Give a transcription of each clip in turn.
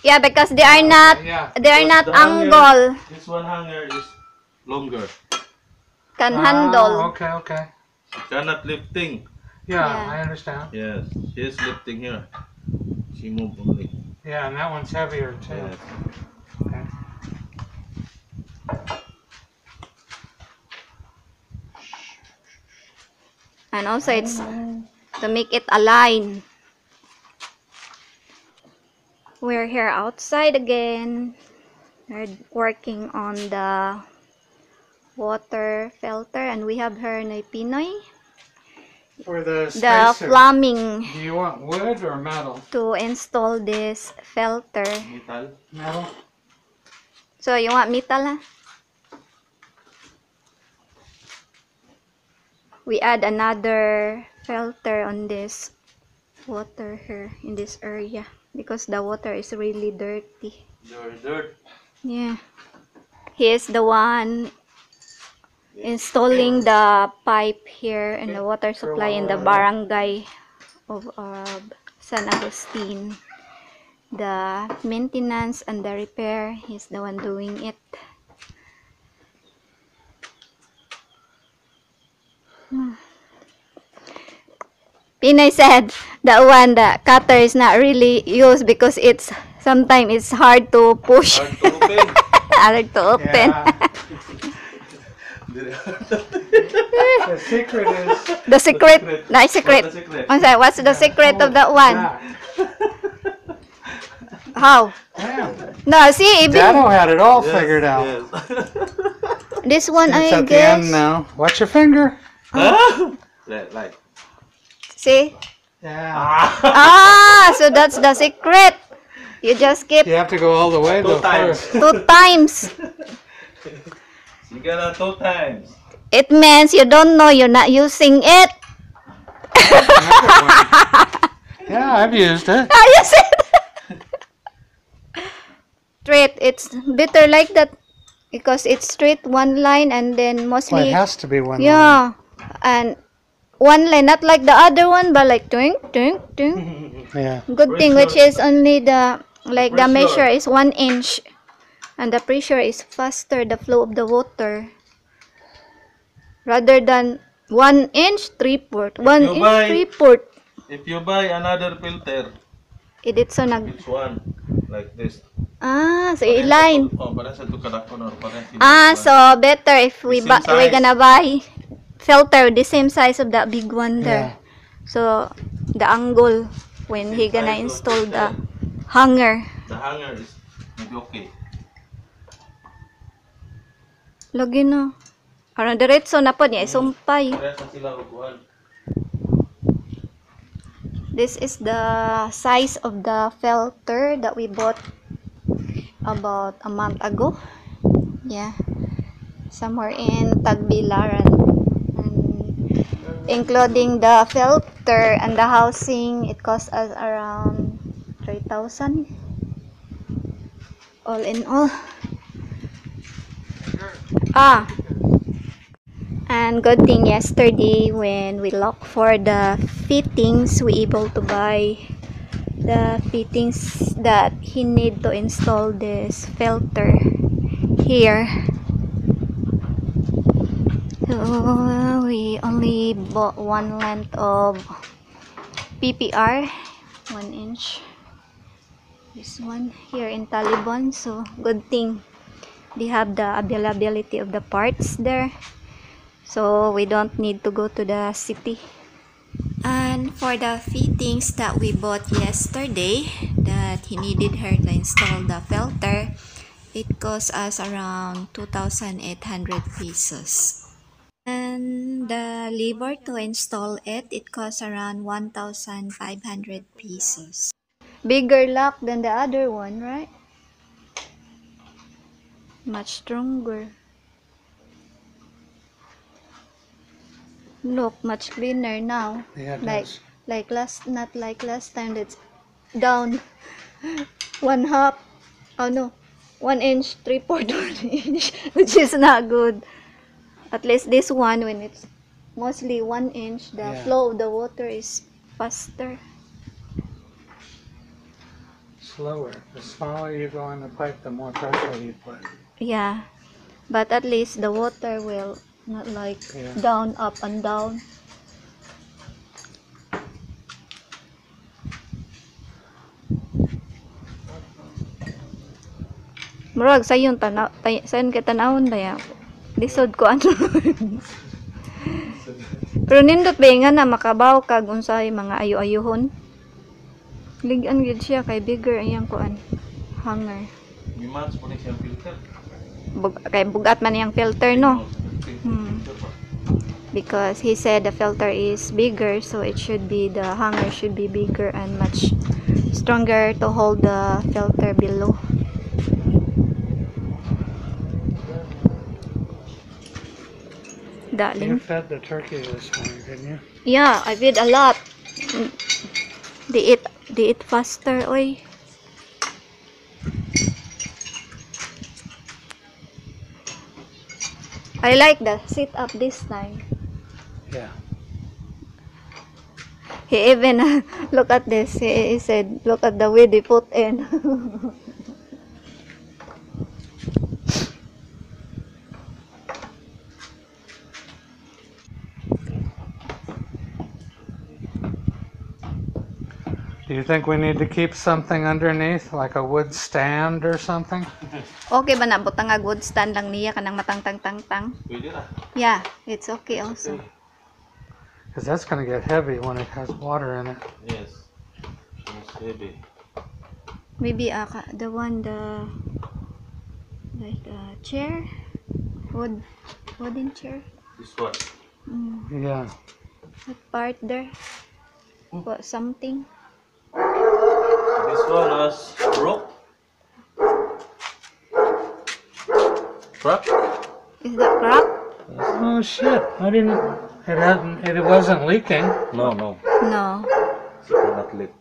Yeah, because they are not, yeah. they are not The hanger, angle. this one hanger is longer. Can handle. Okay, okay. She cannot lifting. Yeah, Yeah. I understand. Yes, she is lifting here. She moved only. Yeah, and that one's heavier too. Yes. Okay. And also it's to make it align. We're here outside again. We're working on the water filter, and we have her na Pinoy. For the The spacer, plumbing do you want wood or metal? to install this filter. Metal. Metal. So you want metal, ha? We add another filter on this water here in this area because the water is really dirty. Dirt. Yeah. He is the one installing the pipe here and the water supply in the barangay of San Agustin. The maintenance and the repair, he's the one doing it. Pinay said that one, the cutter is not really used because it's sometimes it's hard to push. Hard to open. Hard to open. Yeah. The secret is The secret. Nice secret. What's the secret? I'm sorry, what's the secret of that one? that. How? Yeah. No, see, even Dado had it all Yes, figured out. Yes. this one, It's I at the end guess. now. Watch your finger. Like. See? Yeah. Ah, so that's the secret. You just keep You have to go all the way though. 2 times. First. 2 times. You got 2 times. It means you don't know you're not using it. Yeah, I've used it. Ah, you said. Straight. It's better like that because it's straight one line and then Well, it mostly. has to be one. Yeah, and one line, not like the other one, but like twink, twink, twink. Line. Yeah. Good thing, which is only the like the Pressure. measure is 1 inch, and the pressure is faster. The flow of the water, rather than 1 inch 3/4, 1 you inch buy- 3/4. If you buy another filter, It's so nag. it's one like this. Ah, so i-line. Oh, para sa kadakon or para sa Ah, so better if we The same we're size. gonna buy filter the same size of that big one there. Yeah. So the angle when he Same gonna size of install filter. the hanger. The hanger is maybe okay. Lagi na. Aron diretso na po niya isumpay. Para sa sila upuan. This is the size of the filter that we bought about a month ago. Yeah. Somewhere in Tagbilaran. And including the filter and the housing, it cost us around 3,000. All in all. Ah. And good thing yesterday when we looked for the fittings, we able to buy the fittings that he need to install this filter here. So we only bought one length of PPR, 1 inch. This one here in Taliban, so good thing they have the availability of the parts there. So we don't need to go to the city. And for the fittings that we bought yesterday that he needed her to install the filter, it cost us around 2,800 pesos. And the labor to install it, it costs around 1,500 pesos. Bigger lock than the other one, right? Much stronger. Look, much cleaner now. Yeah, it like does. not like last time that's down 1/2. Oh no, 1 inch 3/4 1 inch, which is not good. At least this one, when it's mostly 1 inch, the Yeah. flow of the water is faster. So slower. The smaller you go in the pipe, the more pressure you put. Yeah. But at least the water will not like Yeah. down, up and down. Murag sayon tanaw, sayon ka tanawon daya. Lisod ko ano. Pero nindot ba nga na makabaw kag unsay mga ayo-ayohon. Ligan gid siya kay bigger ayang kuan. Hanger. May match po na siyang filter. Kay bugat man yang filter no. Because he said the filter is bigger, so it should be, the hanger should be bigger and much stronger to hold the filter below. You Darling. fed the turkey this morning, didn't you? Yeah, I did a lot. They eat faster, oy. I like the sit up this time. Yeah. He even look at this. He said, "Look at the way they put in." Do you think we need to keep something underneath, like a wood stand or something? Okay ba na butang nga good stand lang niya kanang matang-tang-tang-tang? Pwede na. Yeah, it's okay also. Because that's going to get heavy when it has water in it. Yes. It's heavy. Maybe the chair, wooden chair. This one. Yeah. That part there. What something? This one has rope. Crack. Is that crack? Oh shit! I didn't. It hadn't. It wasn't leaking. No, no. No. It's not leak.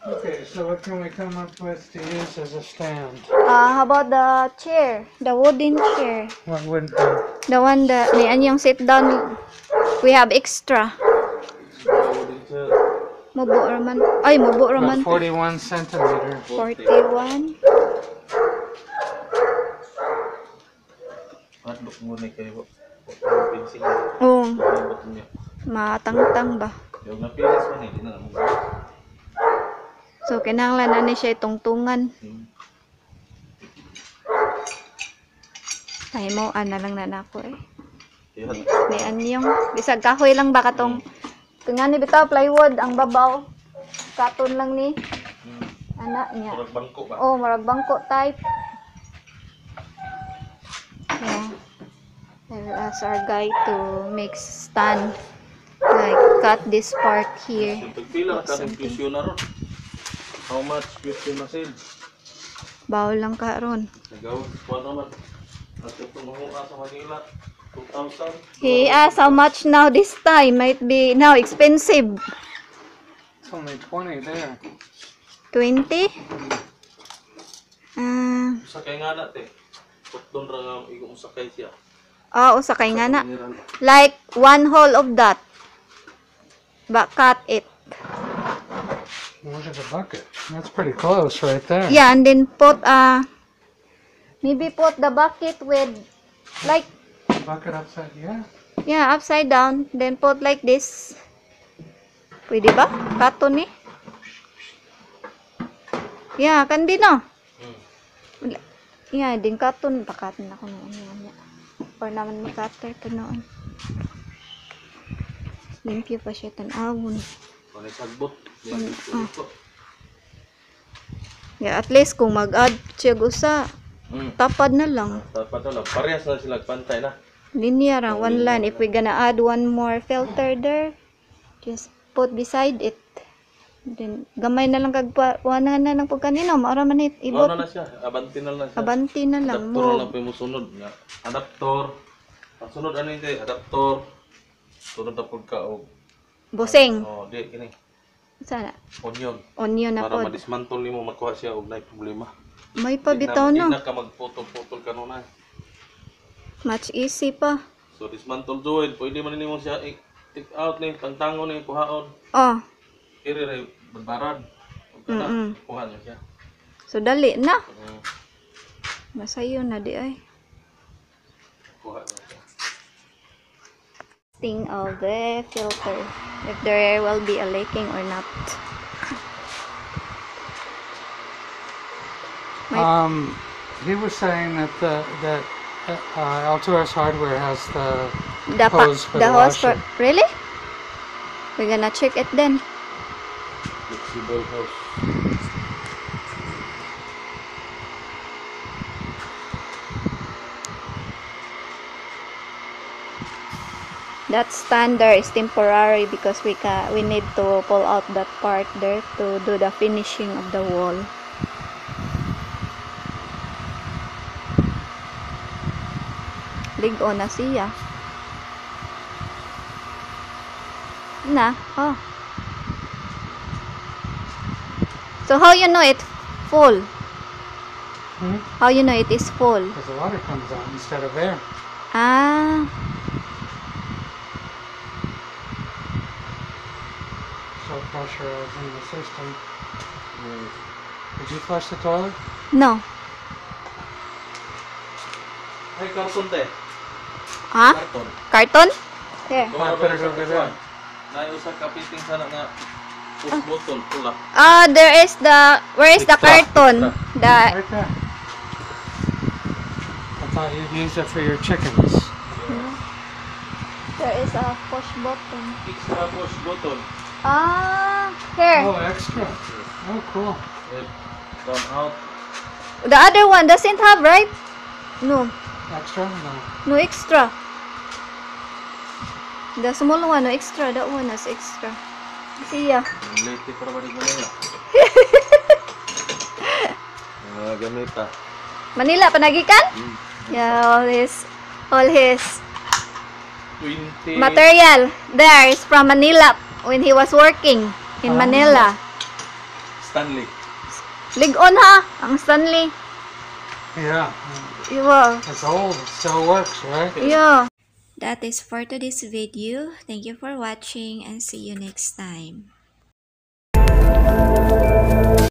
Okay, so what can we come up with to use as a stand? How about the chair? The wooden chair. What would? The one that niyan yung sit down. We have extra. Mubo raman. Ay, mubo raman. 41 centimeters. 41. Look muna kayo. Pinsing. Oh, Pabot niya. matangtang ba? Yung napilis man hindi na mo. So, kinahanglan na ni siya itungtungan. Ay mo, ana lang na nako eh. Yan. May anyong. Bisag kahoy lang ba katong. Tingnan ni bitaw, plywood, ang babaw. Katon lang ni. Ana niya. Murag bangko ba? Oh, marag bangko type. Yeah. I will ask our guy to make stand. Like, cut this part here. Pagpila ka ng tuition na ron. How much tuition na sale? Bawal lang ka ron. Nagawin po naman. At ito mahuha sa Manila. 2,000. He asked how much now this time. Might be now expensive. It's only 20 there. 20? Sakay nga natin. Putdon ra nga igong sakay siya. Usakay nga na. Like, one whole of that. But cut it. Look at the bucket. That's pretty close right there. Yeah, and then put, maybe put the bucket with, like, Bucket upside. Yeah. yeah, upside down. Then put like this. Pwede ba? Katon eh. Yeah, kandi no. Yeah, din katon. Pakaton ako noon. Or naman makater pa noon. Limpyo pa siya tanawon. Panay sagbot. Yeah, at least kung mag-add siya gusa, tapad na lang. Dapat na lang. Parehas na sila pantay na. Linear ang one line. If we gonna add one more filter there, just put beside it. Then, gamay na lang kagpuanan na lang po kanino. Maura man it. Ibot. Ibot. Na siya. Abanti na lang siya. Abanti na lang Adaptor na mo. lang po yung musunod. Nga. Adaptor. Ang sunod ano yun tayo? Adaptor. Sunod na po ka. Busing. Di, kini. Sana. Onion. Onion na Para po. madismantle ni mo makuha siya og naay problema. May pabitaw Di no. na ka magputol-putol kanunay. Much easy pa. So dismantle joint, pwede man nimo siya take out ni pangtango ni kuhaon. Oh. Kiri ray barbarad. Kada kuha niya siya. So, dali na. Mm. Masayo na di ay. Kuha niya siya. Thing of the filter. If there will be a leaking or not. He was saying that Alturas Hardware has the The hose for the hose for... washer. Really? We're gonna check it then. Flexible hose. That standard is temporary because we need to pull out that part there to do the finishing of the wall. Ligo na siya. Na, oh. So how you know it full? How you know it is full? Because the water comes out instead of air. Ah, So pressure is in the system. Did you flush the toilet? no. Ay, karton te. Ha? Karton. Carton? Here. Kumara put ba it sa over kasuan? there. Naiusa ka piting sana nga push button pula. There is the, where is the Extra, carton? The, Right there. I thought you'd use it for your chickens. there is a push button. Extra push button. Here. Oh, extra. Oh, cool. It come out. The other one doesn't have, right? No. Extra? No. No extra. The small one, no extra. That one has extra. See ya. Late para ba di Manila? Gamita. Manila, panagikan? Yeah, all his 20 material there is from Manila when he was working in Manila. Stanley. Ligon ha, ang Stanley. Yeah. Yeah. It's old. It still works, right? Yeah. That is for today's video. Thank you for watching and see you next time.